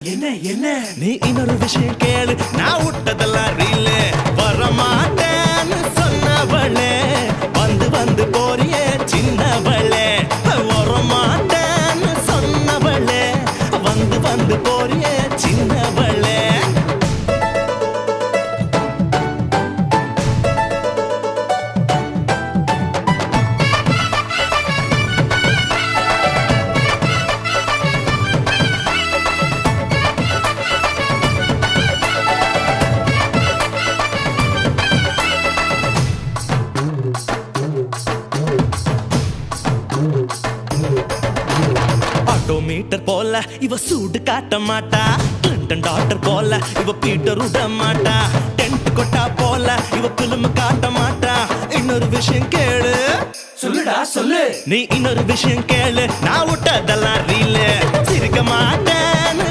என்ன என்ன நீ இன்னொரு விஷயம் கேளு, நான் விட்டதெல்லாம் ரீல். வரமாட்டேன்னு சொன்னவளே, வந்து வந்து போறியே சின்னவளே. வரமாட்டேன்னு சொன்னவளே, வந்து வந்து போறியே சின்னவளே. மீட்டர் போல இவ சூடு காட்ட மாட்டா, கிளின்டன் டாக்டர் போல இவ பீட்டர் விட மாட்டா, டென்ட் கொட்டா போல இவ பிலிம் காட்ட மாட்டா. இன்னொரு விஷயம் கேளு, சொல்லுடா சொல்லு. நீ இன்னொரு விஷயம் கேளு, நான் விட்டதெல்லாம் ரீல். சிரிக்க மாட்டேன்னு